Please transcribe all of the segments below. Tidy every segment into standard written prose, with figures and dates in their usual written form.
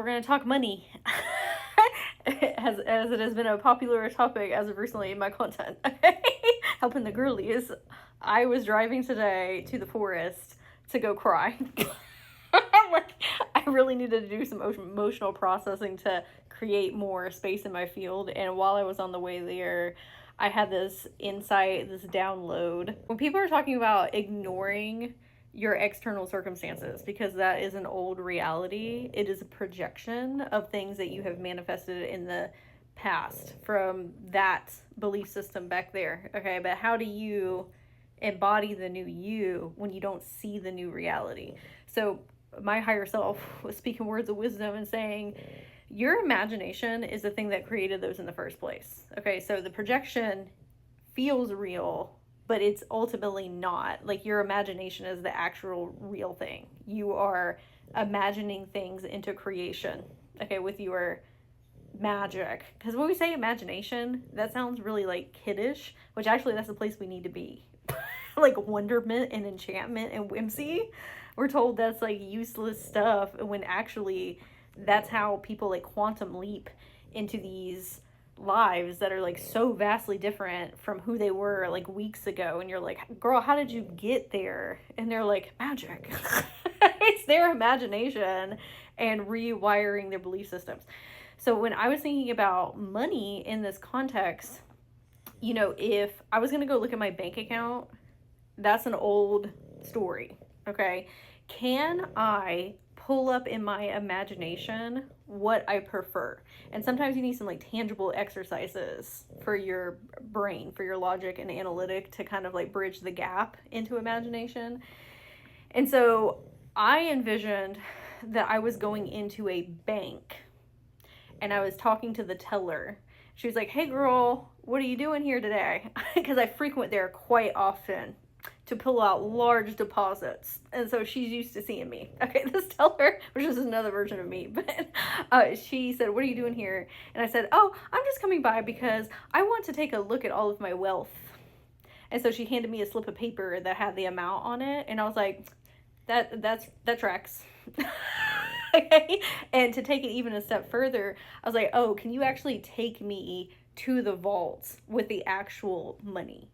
we're going to talk money. as it has been a popular topic as of recently in my content. Helping the girlies. I was driving today to the forest to go cry. Like, I really needed to do some emotional processing to create more space in my field. And while I was on the way there, I had this insight, this download. When people are talking about ignoring your external circumstances, because that is an old reality, it is a projection of things that you have manifested in the past from that belief system back there. Okay, but how do you embody the new you when you don't see the new reality? So my higher self was speaking words of wisdom and saying, your imagination is the thing that created those in the first place. Okay, so the projection feels real, but it's ultimately not. Like, your imagination is the actual real thing. You are imagining things into creation, okay, with your magic. Because when we say imagination, that sounds really like kiddish, which actually that's the place we need to be. Like wonderment and enchantment and whimsy. We're told that's like useless stuff, when actually that's how people like quantum leap into these lives that are like so vastly different from who they were like weeks ago. And you're like, girl, how did you get there? And they're like, magic. It's their imagination and rewiring their belief systems. So when I was thinking about money in this context, you know, if I was going to go look at my bank account, that's an old story. Okay. Can I pull up in my imagination what I prefer? And sometimes you need some like tangible exercises for your brain, for your logic and analytic to kind of like bridge the gap into imagination. And so I envisioned that I was going into a bank and I was talking to the teller. She was like, hey girl, what are you doing here today? Because I frequent there quite often to pull out large deposits. And so she's used to seeing me. Okay, this teller, which is another version of me, but she said, what are you doing here? And I said, oh, I'm just coming by because I want to take a look at all of my wealth. And so she handed me a slip of paper that had the amount on it. And I was like, that tracks. Okay. And to take it even a step further, I was like, oh, can you actually take me to the vault with the actual money?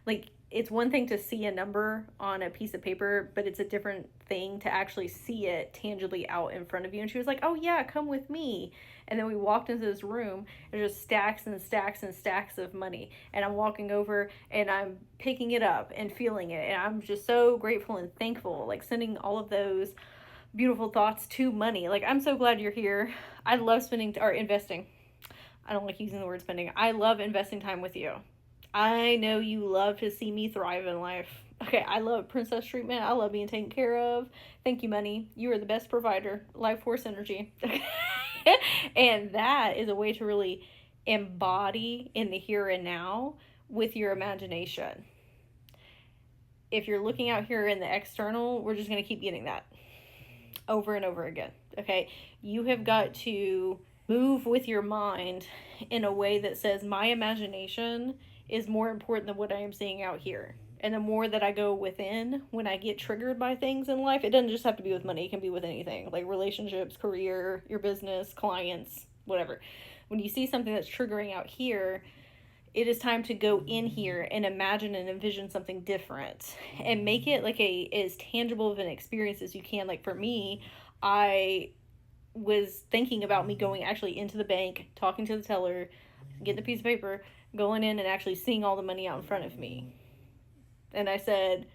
Like, it's one thing to see a number on a piece of paper, but it's a different thing to actually see it tangibly out in front of you. And she was like, oh yeah, come with me. And then we walked into this room. There's just stacks and stacks and stacks of money. And I'm walking over and I'm picking it up and feeling it. And I'm just so grateful and thankful, like sending all of those beautiful thoughts to money. Like, I'm so glad you're here. I love spending or investing. I don't like using the word spending. I love investing time with you. I know you love to see me thrive in life. Okay, I love princess treatment. I love being taken care of. Thank you, money. You are the best provider. Life force energy. And that is a way to really embody in the here and now with your imagination. If you're looking out here in the external, we're just going to keep getting that over and over again. Okay, you have got to move with your mind in a way that says, my imagination is more important than what I am seeing out here. And the more that I go within when I get triggered by things in life, it doesn't just have to be with money. It can be with anything, like relationships, career, your business, clients, whatever. When you see something that's triggering out here, it is time to go in here and imagine and envision something different and make it like as tangible of an experience as you can. Like for me, I was thinking about me going actually into the bank, talking to the teller, getting the piece of paper, going in and actually seeing all the money out in front of me. And I said,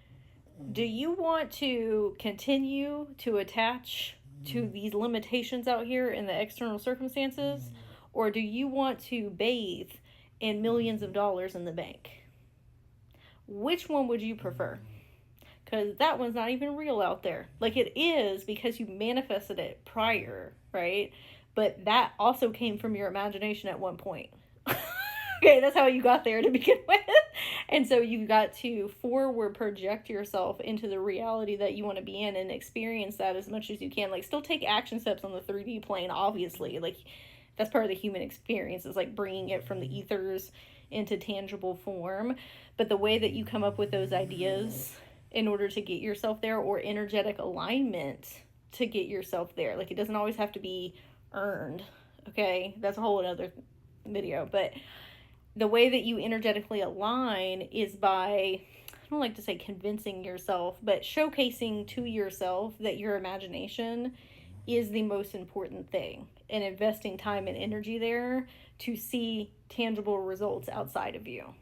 do you want to continue to attach to these limitations out here in the external circumstances? Or do you want to bathe in millions of dollars in the bank? Which one would you prefer? Because that one's not even real out there. Like, it is because you manifested it prior, right? But that also came from your imagination at one point. Okay, that's how you got there to begin with. And so you got to forward project yourself into the reality that you want to be in and experience that as much as you can. Like, still take action steps on the 3D plane, obviously. Like, that's part of the human experience, is like bringing it from the ethers into tangible form. But the way that you come up with those ideas in order to get yourself there, or energetic alignment to get yourself there, like, it doesn't always have to be earned. Okay, that's a whole other video. But the way that you energetically align is by, I don't like to say convincing yourself, but showcasing to yourself that your imagination is the most important thing, and investing time and energy there to see tangible results outside of you.